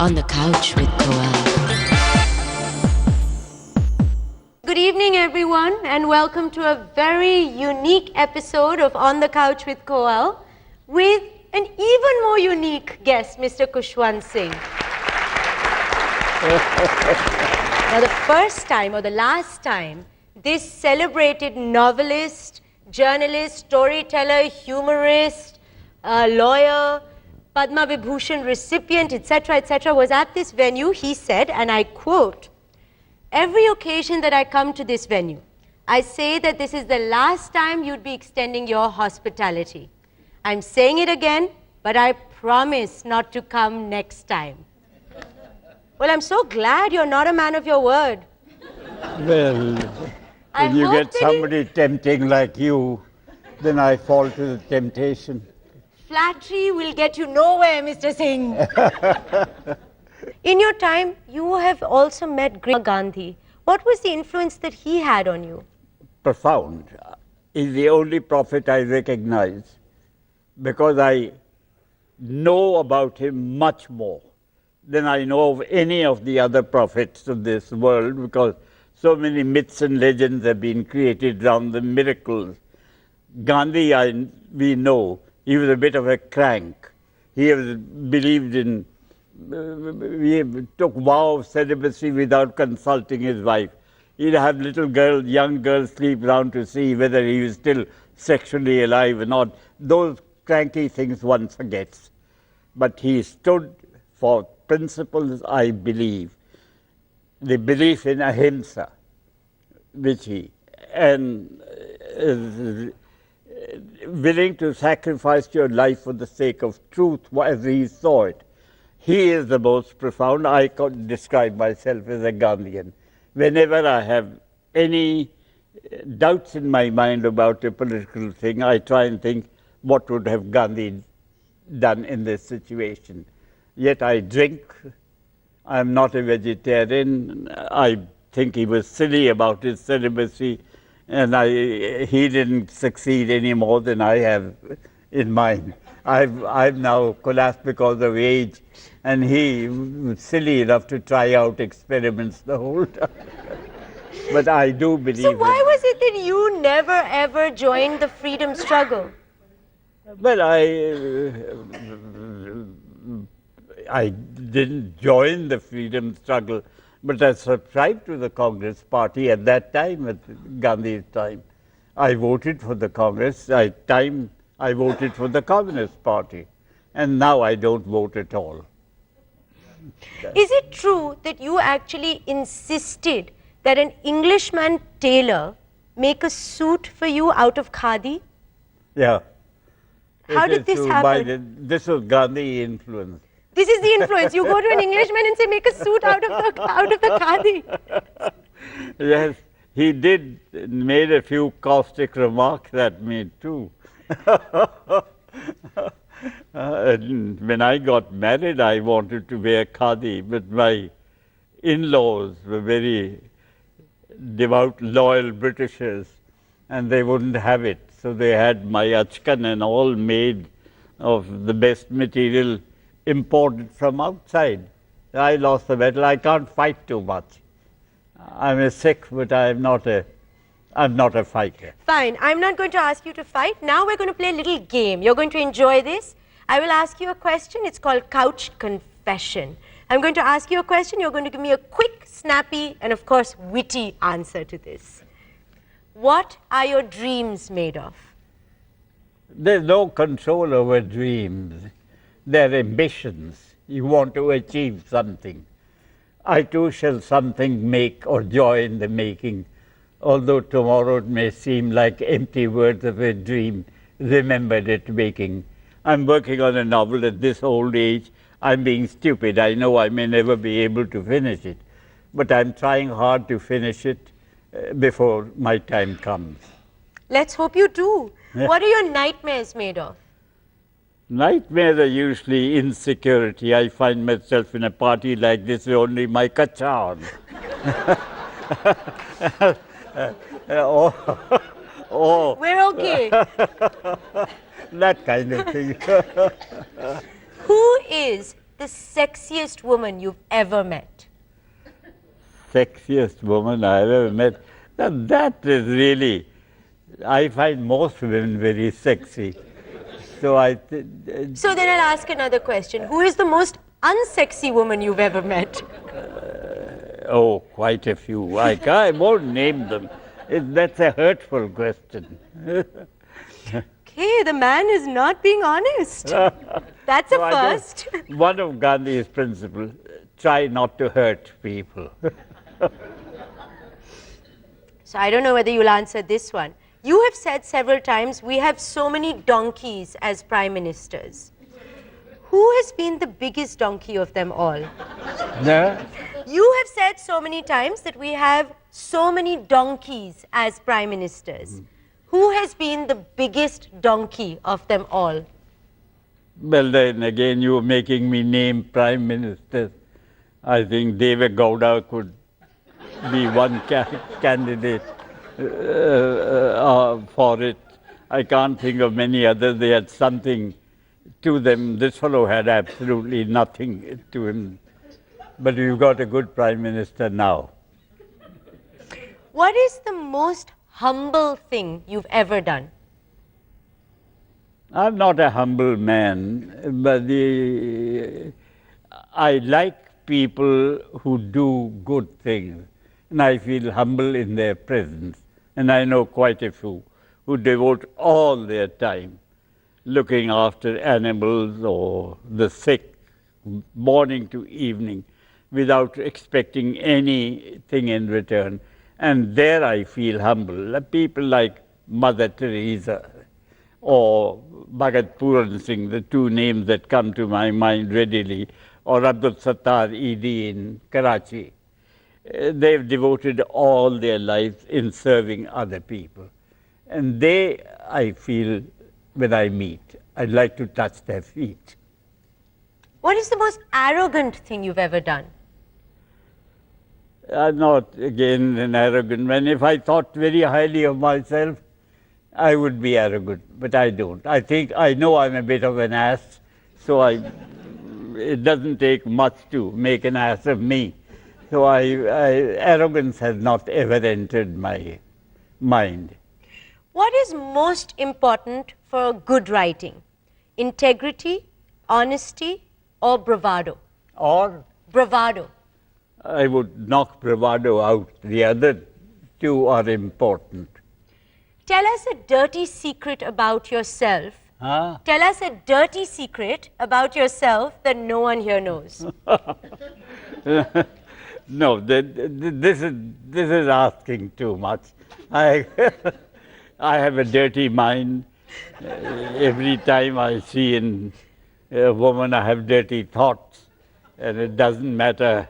On the Couch with Koel. Good evening, everyone, and welcome to a very unique episode of On the Couch with Koel with an even more unique guest, Mr. Kushwant Singh. Now, the first time or the last time this celebrated novelist, journalist, storyteller, humorist, lawyer, Padma Vibhushan recipient, etc., was at this venue, he said, and I quote, "Every occasion that I come to this venue, I say that this is the last time you'd be extending your hospitality. I'm saying it again, but I promise not to come next time." Well, I'm so glad you're not a man of your word. Well, when you get somebody tempting like you, then I fall to the temptation. Flattery will get you nowhere, Mr. Singh. In your time, you have also met great Gandhi. What was the influence that he had on you? Profound. He's the only prophet I recognize because I know about him much more than I know of any of the other prophets of this world, because so many myths and legends have been created around the miracles. Gandhi, we know, he was a bit of a crank. He believed in, he took vow of celibacy without consulting his wife. He'd have young girls sleep around to see whether he was still sexually alive or not. Those cranky things one forgets. But he stood for principles, I believe. The belief in ahimsa, which and willing to sacrifice your life for the sake of truth as he saw it. He is the most profound. I could describe myself as a Gandhian. Whenever I have any doubts in my mind about a political thing, I try and think, what would have Gandhi done in this situation? Yet I drink. I'm not a vegetarian. I think he was silly about his celibacy, and he didn't succeed any more than I have in mine. I've now collapsed because of age, and he was silly enough to try out experiments the whole time. But I do believe. So why was it that you never ever joined the freedom struggle? Well, I didn't join the freedom struggle, but I subscribed to the Congress party at that time, at Gandhi's time. I voted for the Congress. I voted for the Communist Party, and now I don't vote at all. Is it true that you actually insisted that an Englishman tailor make a suit for you out of khadi? Yeah. How did this happen? This was Gandhi influence. This is the influence. You go to an Englishman and say, make a suit out of the khadi. Yes, he made a few caustic remarks at me too. When I got married, I wanted to wear khadi, but my in-laws were very devout, loyal Britishers, and they wouldn't have it. So they had my achkan and all made of the best material imported from outside. I lost the battle. I can't fight too much. I'm a Sikh, but I'm not a fighter. Fine. I'm not going to ask you to fight. Now we're going to play a little game. You're going to enjoy this. I will ask you a question. It's called Couch Confession. I'm going to ask you a question. You're going to give me a quick, snappy, and of course, witty answer to this. What are your dreams made of? There's no control over dreams. They're ambitions. You want to achieve something. I too shall something make or joy in the making. Although tomorrow it may seem like empty words of a dream, remembered at waking. I'm working on a novel at this old age. I'm being stupid. I know I may never be able to finish it. But I'm trying hard to finish it before my time comes. Let's hope you do. What are your nightmares made of? Nightmares are usually insecurity. I find myself in a party like this with only my kachan. We're okay. That kind of thing. Who is the the sexiest woman you've ever met? Sexiest woman I ever met. Now that is really, I find most women very sexy. So So then I'll ask another question. Who is the most unsexy woman you've ever met? oh, quite a few. I won't name them. That's a hurtful question. Okay, the man is not being honest. That's a first. One of Gandhi's principles, try not to hurt people. So I don't know whether you'll answer this one. You have said several times, we have so many donkeys as prime ministers. Who has been the biggest donkey of them all? No? You have said so many times that we have so many donkeys as prime ministers. Who has been the biggest donkey of them all? Well, then again, you are making me name prime ministers. I think Deve Gowda could be one candidate for it. I can't think of many others. They had something to them. This fellow had absolutely nothing to him. But we've got a good prime minister now. What is the most humble thing you've ever done? I'm not a humble man, but I like people who do good things, and I feel humble in their presence. And I know quite a few who devote all their time looking after animals or the sick, morning to evening, without expecting anything in return. And there I feel humble. People like Mother Teresa or Bhagat Puran Singh, the two names that come to my mind readily, or Abdul Sattar Idi in Karachi. They've devoted all their lives in serving other people. And they, I feel, when I meet, I'd like to touch their feet. What is the most arrogant thing you've ever done? I'm not, again, an arrogant man. If I thought very highly of myself, I would be arrogant, but I don't. I know I'm a bit of an ass, so it doesn't take much to make an ass of me. So arrogance has not ever entered my mind. What is most important for good writing? Integrity, honesty, or bravado? Or Bravado. I would knock bravado out. The other two are important. Tell us a dirty secret about yourself. Huh? Tell us a dirty secret about yourself that no one here knows. No, this is asking too much. I have a dirty mind. Every time I see in a woman, I have dirty thoughts, and it doesn't matter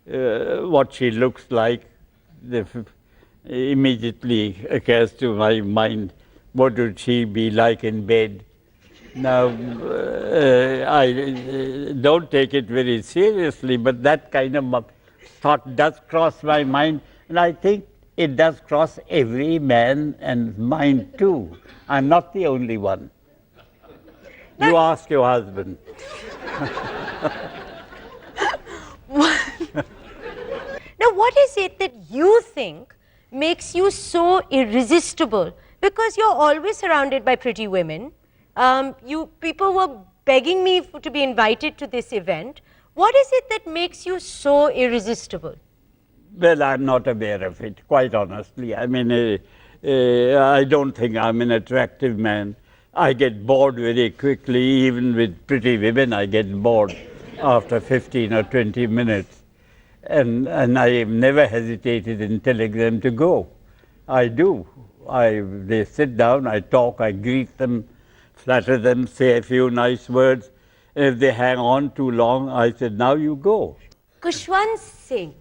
what she looks like. Immediately occurs to my mind, what would she be like in bed? Now, I don't take it very seriously, but that kind of thought does cross my mind, and I think it does cross every man and mind too. I'm not the only one. You ask your husband. Now, what is it that you think makes you so irresistible? Because you're always surrounded by pretty women. People were begging me to be invited to this event. What is it that makes you so irresistible? Well, I'm not aware of it, quite honestly. I mean, I don't think I'm an attractive man. I get bored very quickly. Even with pretty women, I get bored after 15 or 20 minutes. And I have never hesitated in telling them to go. I do. They sit down, I talk, I greet them, flatter them, say a few nice words. And if they hang on too long, I said, now you go. Kushwant Singh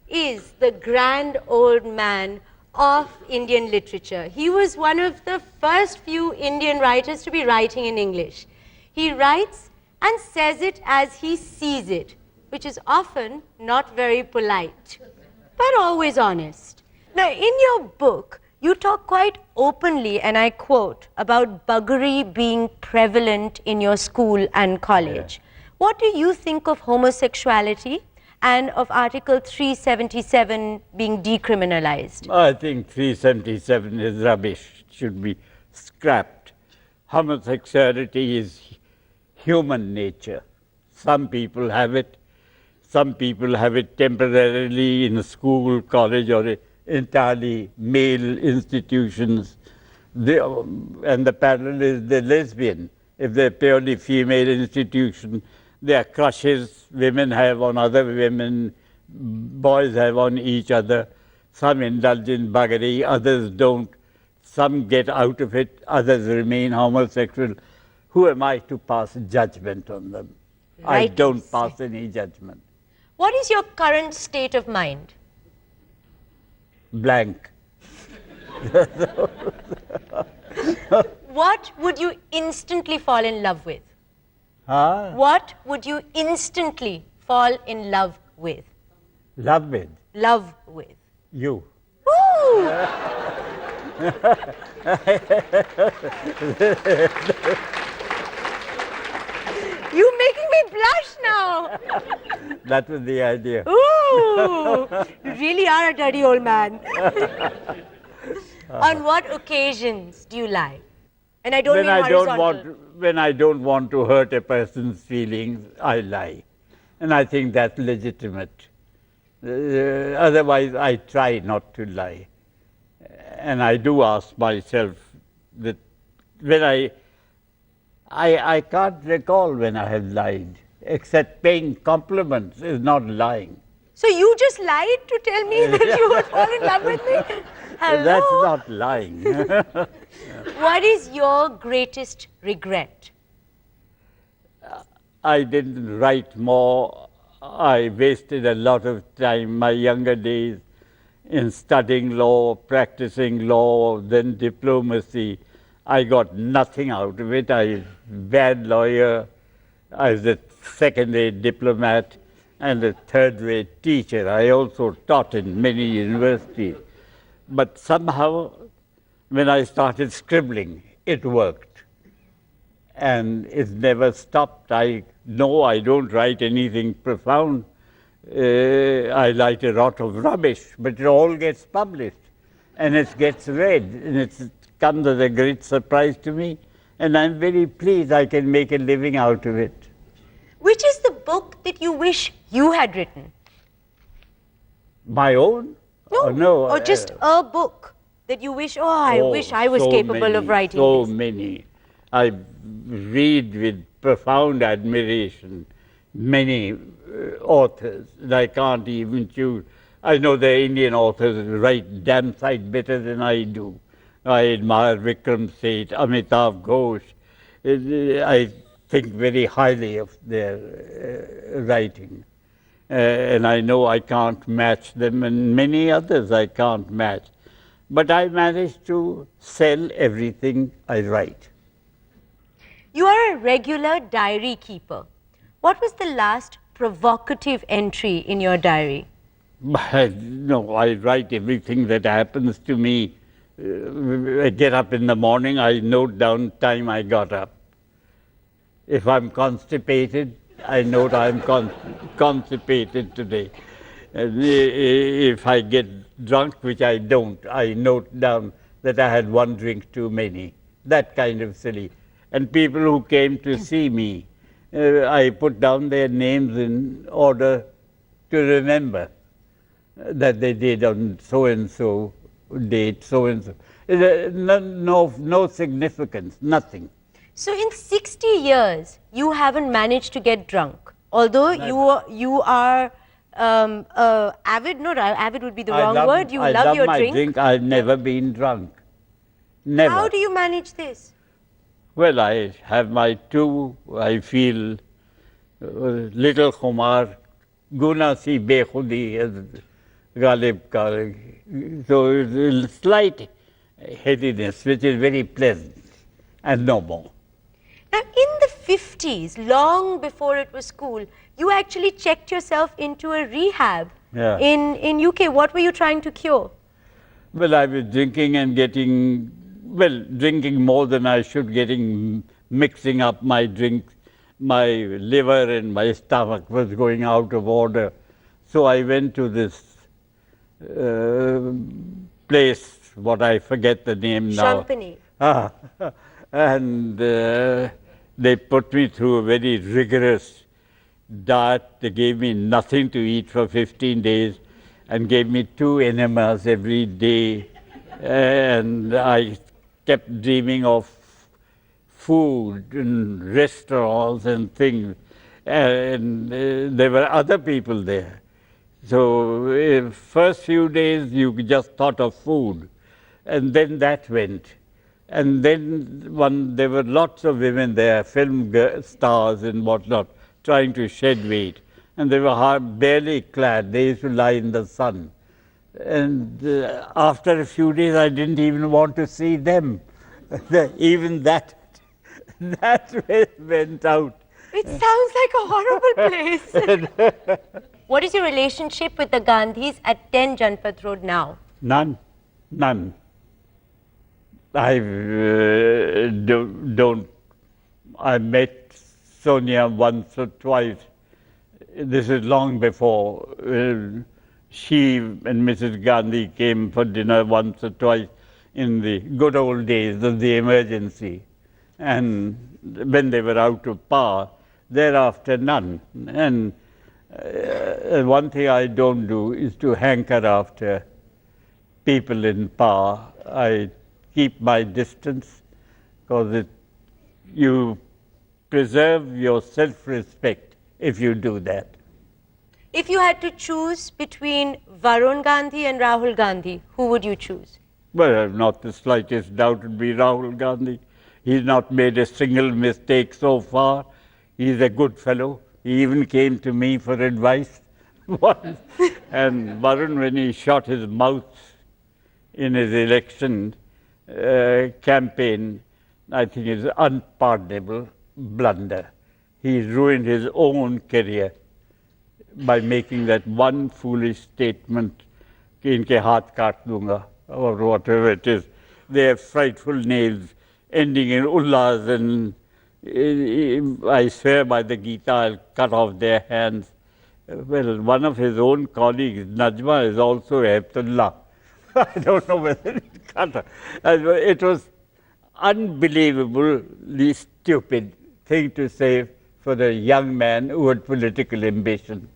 is the grand old man of Indian literature. He was one of the first few Indian writers to be writing in English. He writes and says it as he sees it, which is often not very polite, but always honest. Now, in your book, you talk quite openly, and I quote, about buggery being prevalent in your school and college. What do you think of homosexuality and of Article 377 being decriminalized? I think 377 is rubbish, should be scrapped. Homosexuality is human nature. Some people have it. Some people have it temporarily in a school, college, or entirely male institutions. And the parallel is the lesbian. If they're purely female institution, there are crushes women have on other women, boys have on each other. Some indulge in buggery, others don't. Some get out of it, others remain homosexual. Who am I to pass judgment on them? I don't pass any judgment. What is your current state of mind? Blank. What would you instantly fall in love with? Huh? What would you instantly fall in love with? Love with? Love with. You. Ooh! You're making me blush now. That was the idea. Ooh! You really are a dirty old man. On what occasions do you lie? And I don't mean horizontal. When I don't want to hurt a person's feelings, I lie. And I think that's legitimate. Otherwise, I try not to lie. And I do ask myself that when I can't recall when I have lied, except paying compliments is not lying. So you just lied to tell me that you would fall in love with me? Hello? That's not lying. What is your greatest regret? I didn't write more. I wasted a lot of time, my younger days, in studying law, practicing law, then diplomacy. I got nothing out of it. I was a bad lawyer. I was a second-rate diplomat and a third-rate teacher. I also taught in many universities. But somehow, when I started scribbling, it worked. And it's never stopped. I know I don't write anything profound. I write a lot of rubbish, but it all gets published. And it gets read. And it comes as a great surprise to me. And I'm very pleased I can make a living out of it. Which is the book that you wish you had written? My own? No, or just a book that you wish, I wish I was capable of writing so this. many. I read with profound admiration many authors, and I can't even choose. I know the Indian authors write damn sight better than I do. I admire Vikram Seth, Amitav Ghosh. I think very highly of their writing. And I know I can't match them, and many others I can't match. But I managed to sell everything I write. You are a regular diary keeper. What was the last provocative entry in your diary? No, I write everything that happens to me. I get up in the morning, I note down time I got up. If I'm constipated, I note I'm constipated today. If I get drunk, which I don't, I note down that I had one drink too many. That kind of silly. And people who came to see me, I put down their names in order to remember that they did on so-and-so date, so-and-so. No significance, nothing. So in 60 years, you haven't managed to get drunk. Although you are avid, no, avid would be the wrong word, you love your drink. I've never been drunk. Never. How do you manage this? Well, I have my two, I feel little khumar, guna si bekhudi as Ghalib ka. So a slight headiness, which is very pleasant, and no more. Now, in the 50s, long before it was cool, you actually checked yourself into a rehab in UK. What were you trying to cure? Well, I was drinking and drinking more than I should, mixing up my drinks, my liver and my stomach was going out of order. So I went to this place, what I forget the name now. Champagny. And they put me through a very rigorous diet. They gave me nothing to eat for 15 days and gave me 2 enemas every day. And I kept dreaming of food and restaurants and things. And there were other people there. So first few days you just thought of food. And then that went. And then there were lots of women there, film stars and whatnot, trying to shed weight. And they were barely clad. They used to lie in the sun. And after a few days, I didn't even want to see them. Even that went out. It sounds like a horrible place. What is your relationship with the Gandhis at 10 Janpat Road now? None. I met Sonia once or twice. This is long before. She and Mrs. Gandhi came for dinner once or twice in the good old days of the emergency. And when they were out of power, thereafter none. And one thing I don't do is to hanker after people in power. I keep my distance because you preserve your self-respect if you do that. If you had to choose between Varun Gandhi and Rahul Gandhi, who would you choose? Well, I have not the slightest doubt it would be Rahul Gandhi. He's not made a single mistake so far. He's a good fellow. He even came to me for advice once. And Varun, when he shot his mouth in his election campaign, I think is unpardonable blunder. He ruined his own career by making that one foolish statement, "Inke haath kaat dunga," or whatever it is. They have frightful names ending in ullas, and I swear by the Gita, I'll cut off their hands. Well, one of his own colleagues, Najma, is also Heptullah. I don't know whether it cut her. It was unbelievably stupid thing to say for a young man who had political ambition.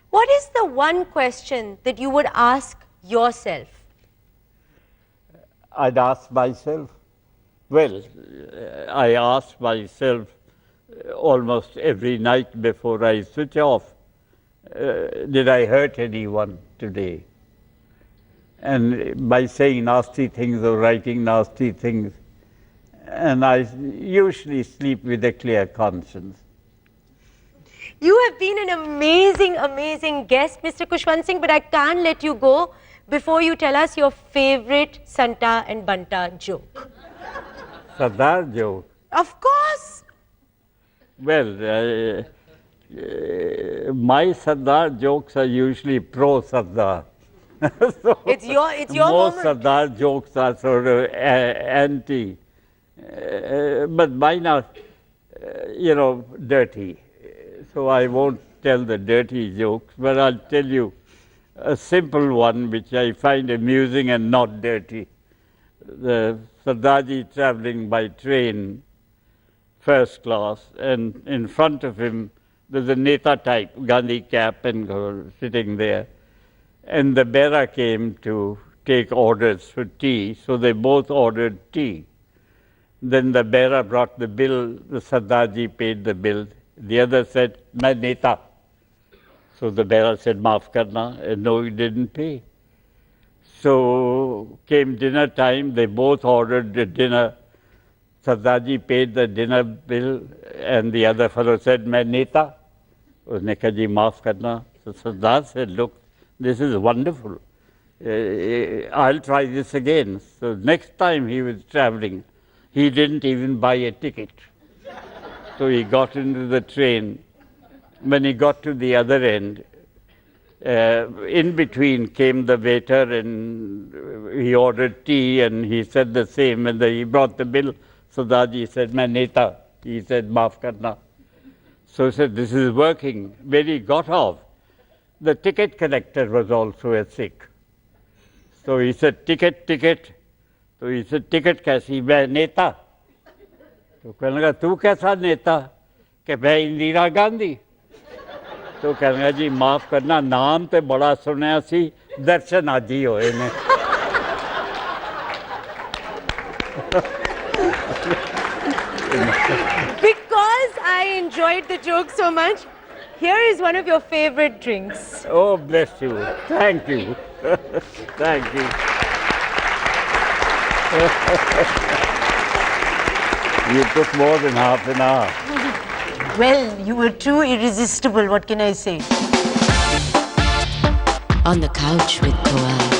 What is the one question that you would ask yourself? I'd ask myself. Well, I ask myself almost every night before I switch off, did I hurt anyone today? And by saying nasty things or writing nasty things, and I usually sleep with a clear conscience. You have been an amazing, amazing guest, Mr. Kushwant Singh, but I can't let you go before you tell us your favorite Santa and Banta joke. Sardar joke? Of course. Well, my Sardar jokes are usually pro-Sardar. So It's your most moment. Sardar jokes are sort of anti. But mine are, dirty. So I won't tell the dirty jokes, but I'll tell you a simple one which I find amusing and not dirty. The Sardarji traveling by train, first class, and in front of him there's a Neta type, Gandhi cap, and sitting there. And the bearer came to take orders for tea, so they both ordered tea. Then the bearer brought the bill, the Sardarji paid the bill. The other said, "Main Neta." So the bearer said, "Maaf karna," and no, he didn't pay. So came dinner time, they both ordered the dinner. Sardarji paid the dinner bill, and the other fellow said, "Main Neta." Usne kaha, "Ji, maaf karna." So Sardar said, "Look, this is wonderful. I'll try this again." So next time he was traveling, he didn't even buy a ticket. So he got into the train. When he got to the other end, in between came the waiter, and he ordered tea, and he said the same, and he brought the bill. Sardarji said, "Main Neta." He said, "Maaf karna." So he said, this is working. When he got off, the ticket collector was also a Sikh. So he said, ticket, ticket. So he said, ticket kaisi? मैं नेता. तो कहने लगा, तू कैसा नेता? कि मैं इंदिरा गांधी. तो कहने लगा, जी माफ करना, नाम तो बड़ा सुनया सी, दर्शन आज ही होए ने. Because I enjoyed the joke so much, here is one of your favorite drinks. Oh, bless you. Thank you. Thank you. You took more than half an hour. Well, you were too irresistible, what can I say? On the Couch with Koel.